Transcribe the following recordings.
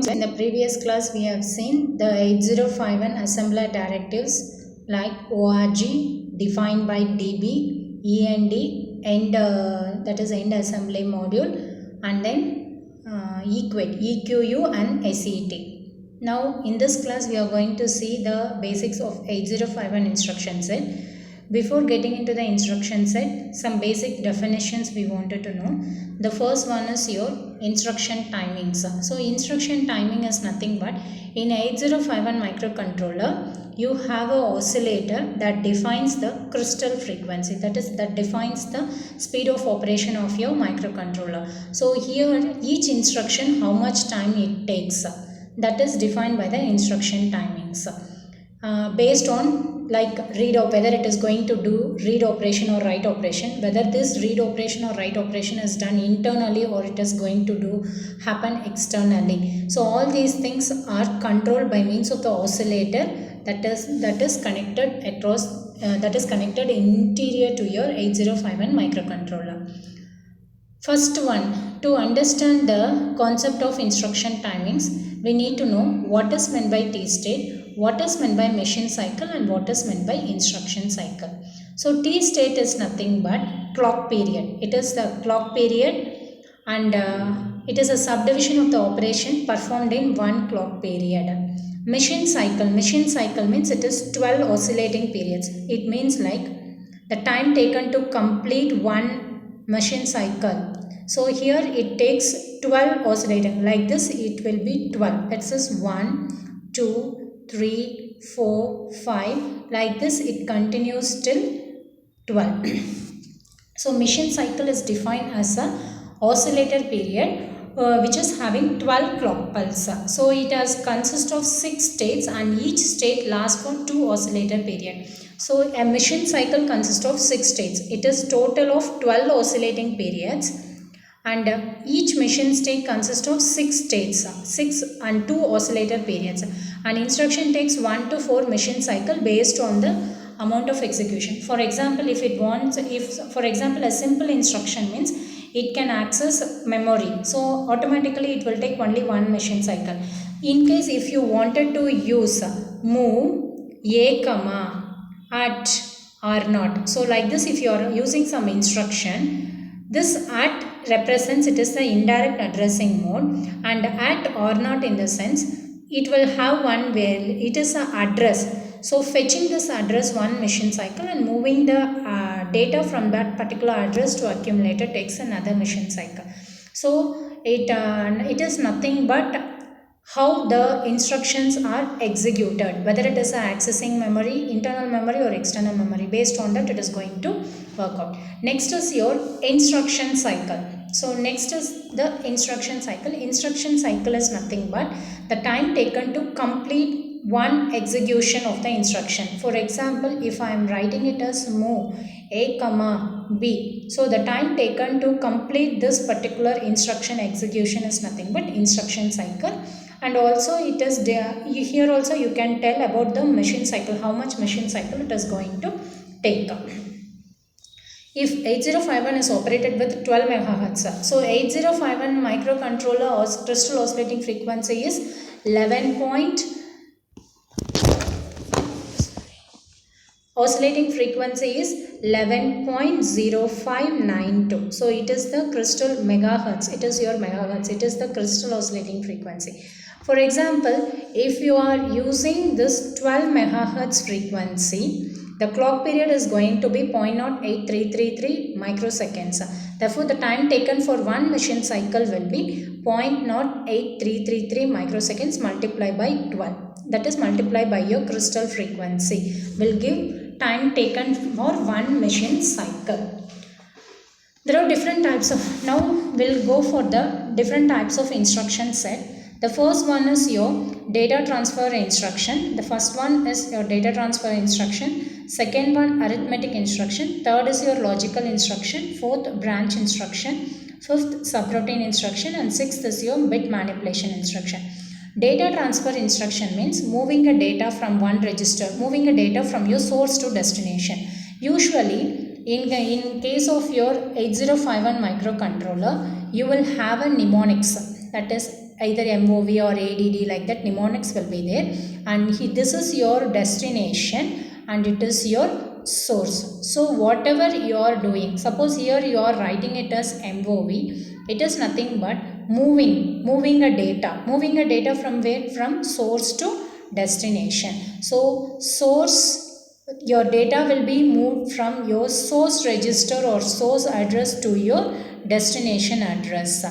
In the previous class, we have seen the 8051 assembler directives like org defined by db, end, that is end assembly module, and then equate, equ and set. Now in this class, we are going to see the basics of 8051 instruction set. Before getting into the instruction set, some basic definitions we wanted to know. The first one is your instruction timings. So instruction timing is nothing but in 8051 microcontroller, you have a oscillator that defines the crystal frequency, that defines the speed of operation of your microcontroller. So here each instruction, how much time it takes, that is defined by the instruction timings. Based on like whether it is going to do read operation or write operation, whether this read operation or write operation is done internally or it is going to do happen externally. So all these things are controlled by means of the oscillator that is connected across that is connected interior to your 8051 microcontroller. First one, to understand the concept of instruction timings, we need to know what is meant by T-state, what is meant by machine cycle, and what is meant by instruction cycle. So T-state is nothing but clock period. It is the clock period, and it is a subdivision of the operation performed in one clock period. Machine cycle means it is 12 oscillating periods. It means like the time taken to complete one machine cycle. So here it takes 12 oscillating, like this it will be 12. It says 1, 2, 3, 4, 5, like this it continues till 12. So machine cycle is defined as a oscillator period which is having 12 clock pulse. So it has consists of 6 states and each state lasts for 2 oscillator period. So a machine cycle consists of 6 states. It is total of 12 oscillating periods, and each machine state consists of 6 states, 6 and 2 oscillator periods. An instruction takes 1 to 4 machine cycle based on the amount of execution. For example, for example a simple instruction means it can access memory, so automatically it will take only 1 machine cycle. In case if you wanted to use move a comma at or not, so like this if you are using some instruction, this at represents it is the indirect addressing mode, and at or not in the sense it will have one where it is an address. So fetching this address 1 machine cycle and moving the data from that particular address to accumulator takes another machine cycle. So it is nothing but how the instructions are executed, whether it is accessing memory, internal memory or external memory. Based on that it is going to work out. Next is your instruction cycle. So next is the instruction cycle. Instruction cycle is nothing but the time taken to complete one execution of the instruction. For example, if I am writing it as move a comma b, so the time taken to complete this particular instruction execution is nothing but instruction cycle. And also it is there, here also you can tell about the machine cycle, how much machine cycle it is going to take. If 8051 is operated with 12 MHz, so 8051 microcontroller crystal oscillating frequency is 11. Oscillating frequency is 11.0592. So it is the crystal megahertz. It is your megahertz. It is the crystal oscillating frequency. For example, if you are using this 12 megahertz frequency, the clock period is going to be 0.08333 microseconds. Therefore, the time taken for one machine cycle will be 0.08333 microseconds multiplied by 12. That is multiplied by your crystal frequency will give time taken for one machine cycle. There are different types of, now we'll go for the different types of instruction set. The first one is your data transfer instruction. The first one is your data transfer instruction. Second one, arithmetic instruction. Third is your logical instruction. Fourth, branch instruction. Fifth, subroutine instruction. And sixth is your bit manipulation instruction. Data transfer instruction means moving a data from one register, moving a data from your source to destination. Usually, in case of your 8051 microcontroller, you will have a mnemonics, that is either MOV or ADD, like that mnemonics will be there, and this is your destination and it is your source. So whatever you are doing, suppose here you are writing it as MOV, it is nothing but moving a data from where? From source to destination. So source, your data will be moved from your source register or source address to your destination address.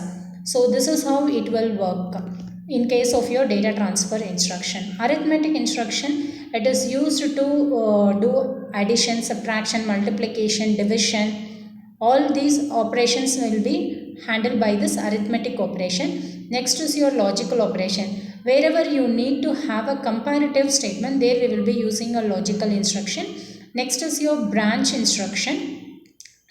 So this is how it will work in case of your data transfer instruction. Arithmetic instruction, it is used to do addition, subtraction, multiplication, division. All these operations will be handled by this arithmetic operation. Next is your logical operation. Wherever you need to have a comparative statement, there we will be using a logical instruction. Next is your branch instruction.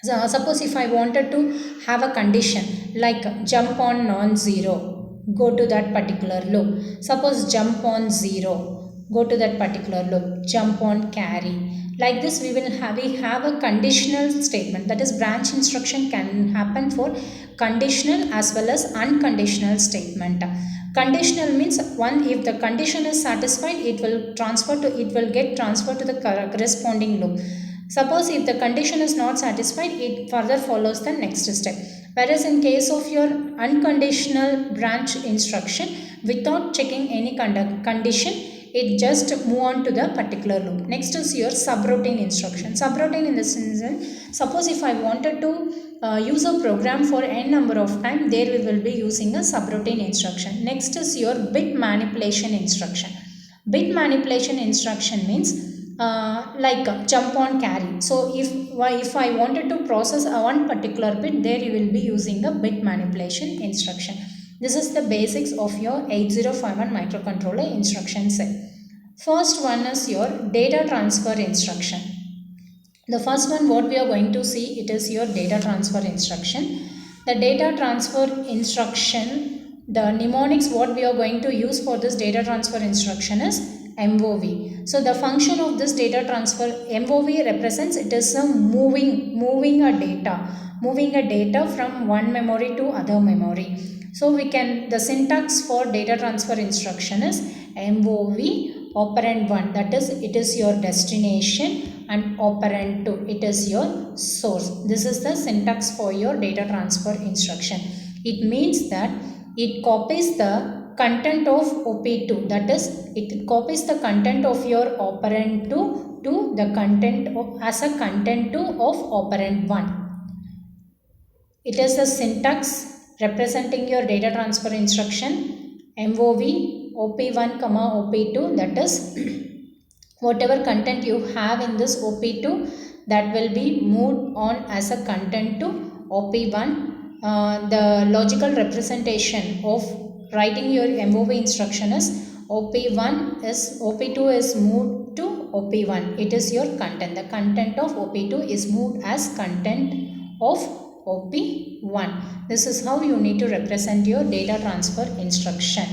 So suppose if I wanted to have a condition like jump on non-zero, go to that particular loop. Suppose jump on 0, go to that particular loop. Jump on carry. Like this we have a conditional statement, that is branch instruction can happen for conditional as well as unconditional statement. Conditional means one, if the condition is satisfied, it will get transferred to the corresponding loop. Suppose if the condition is not satisfied, it further follows the next step. Whereas in case of your unconditional branch instruction, without checking any condition, it just move on to the particular loop. Next is your subroutine instruction. Subroutine in the sense, suppose if I wanted to use a program for n number of time, there we will be using a subroutine instruction. Next is your bit manipulation instruction. Bit manipulation instruction means like jump on carry. So if I wanted to process one particular bit, there you will be using a bit manipulation instruction. This is the basics of your 8051 microcontroller instruction set. First one is your data transfer instruction. The first one what we are going to see, it is your data transfer instruction. The data transfer instruction, the mnemonics what we are going to use for this data transfer instruction is MOV. So the function of this data transfer, MOV represents, it is a moving a data from one memory to other memory. So the syntax for data transfer instruction is MOV operand 1, that is it is your destination, and operand 2, it is your source. This is the syntax for your data transfer instruction. It means that it copies the content of OP2, that is it copies the content of your operand 2 to the content as a content 2 of operand 1. It is the syntax representing your data transfer instruction MOV OP1, OP2, that is whatever content you have in this OP2, that will be moved on as a content to OP1. The logical representation of writing your MOV instruction is OP2 is moved to OP1. It is your content. The content of OP2 is moved as content of OP1. This is how you need to represent your data transfer instruction.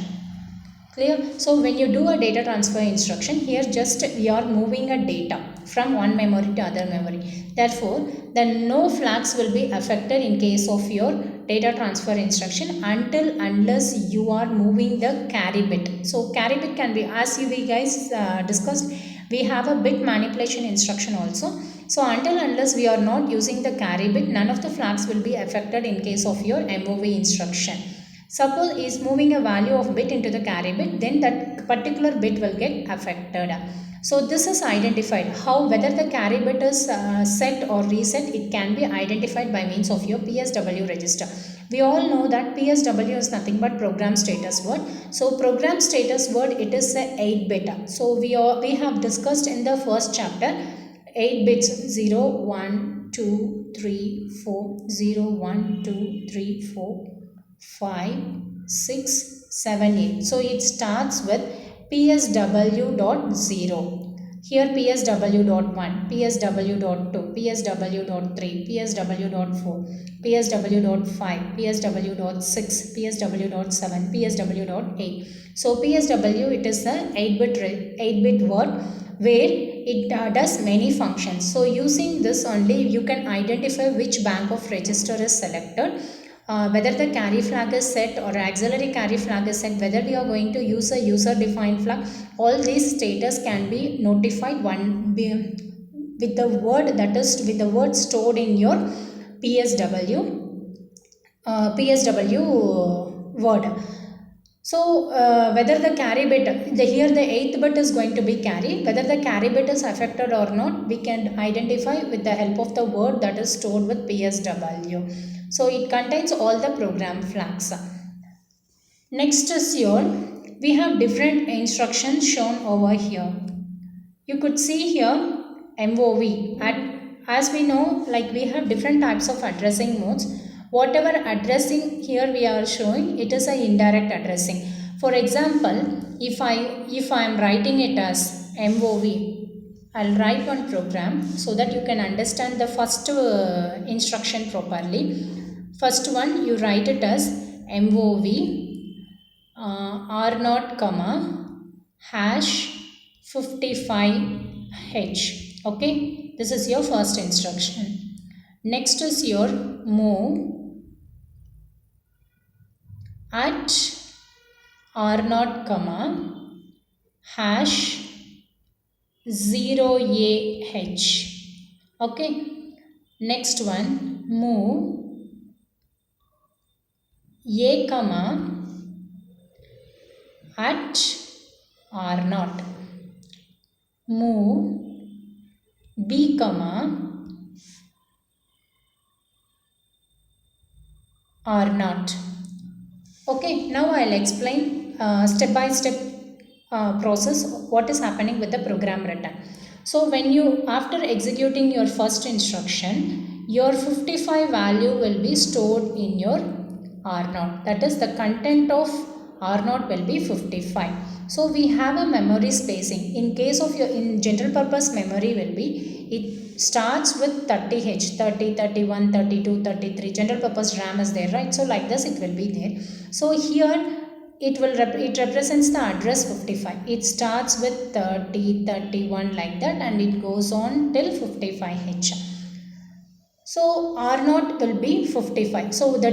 Clear? So when you do a data transfer instruction, here just we are moving a data from one memory to other memory. Therefore, then no flags will be affected in case of your data transfer instruction unless you are moving the carry bit. So carry bit can be, as we guys discussed, we have a bit manipulation instruction also. So unless we are not using the carry bit, none of the flags will be affected in case of your MOV instruction. Suppose is moving a value of bit into the carry bit, then that particular bit will get affected. So this is identified. How whether the carry bit is set or reset, it can be identified by means of your PSW register. We all know that PSW is nothing but program status word. So program status word, it is a 8-bit. So we have discussed in the first chapter 8 bits 0, 1, 2, 3, 4, 0, 1, 2, 3, 4. 5, 6, 7, 8. So it starts with PSW.0. Here PSW.1, PSW.2, PSW.3, PSW.4, PSW.5, PSW.6, PSW.7, PSW.8. So PSW, it is the 8-bit word where it does many functions. So using this only you can identify which bank of register is selected, whether the carry flag is set or auxiliary carry flag is set, whether we are going to use a user defined flag, all these status can be notified with the word, that is with the word stored in your PSW word. So whether the carry bit, here the 8th bit is going to be carry, whether the carry bit is affected or not, we can identify with the help of the word that is stored with PSW. So it contains all the program flags. Next is your, we have different instructions shown over here. You could see here MOV. As we know, like we have different types of addressing modes. Whatever addressing here we are showing, it is a indirect addressing. For example, if I am writing it as MOV, I'll write one program so that you can understand the first instruction properly. First one, you write it as MOV R0, hash 55H. Okay, this is your first instruction. Next is your move at R0, hash 0AH. Okay, next one, move A, at R0, move B, R0. Okay, now I'll explain step by step process what is happening with the program written. So when you, after executing your first instruction, your 55 value will be stored in your R0, that is the content of R0 will be 55. So we have a memory spacing. In case of your, in general purpose memory will be, it starts with 30H, 30, 31, 32, 33. General purpose RAM is there, right? So like this it will be there. So here it represents the address 55. It starts with 30, 31 like that, and it goes on till 55H. So R0 will be 55. So the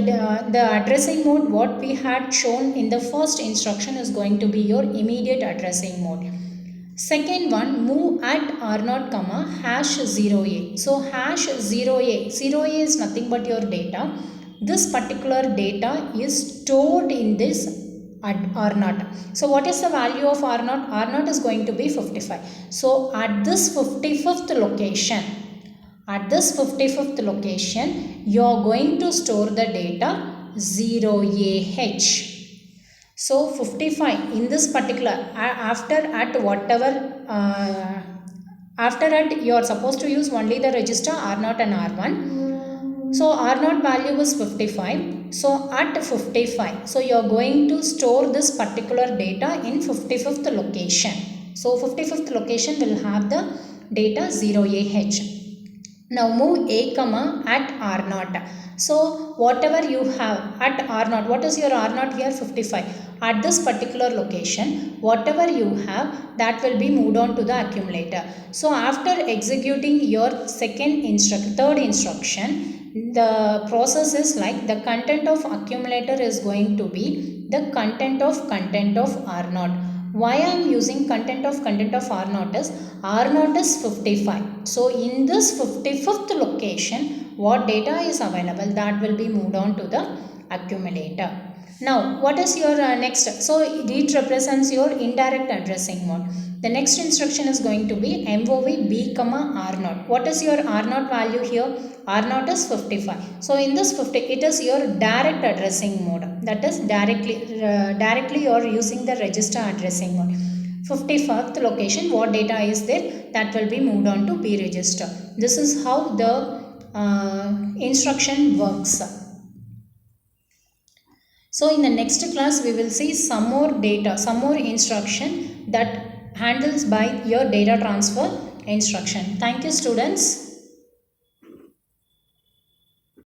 addressing mode what we had shown in the first instruction is going to be your immediate addressing mode. Second one, move at R0, hash 0A. So hash 0A. 0A is nothing but your data. This particular data is stored in this at R0. So what is the value of R0? R0 is going to be 55. So at this 55th location, you are going to store the data 0AH. So 55 in this particular, after at you are supposed to use only the register R0 and R1. So R0 value was 55. So at 55, so you are going to store this particular data in 55th location. So 55th location will have the data 0AH. Now move A, at R0. So whatever you have at R0, what is your R0 here? 55. At this particular location, whatever you have, that will be moved on to the accumulator. So after executing your third instruction, the process is like the content of accumulator is going to be the content of R0. Why I am using content of R0 is, R0 is 55. So in this 55th location, what data is available, that will be moved on to the accumulator. Now what is your next? So it represents your indirect addressing mode. The next instruction is going to be MOV B, R0. What is your R0 value here? R0 is 55. So in this 50, it is your direct addressing mode. That is directly you are using the register addressing mode. 55th location, what data is there, that will be moved on to B register. This is how the instruction works. So in the next class, we will see some more instruction that handles by your data transfer instruction. Thank you, students.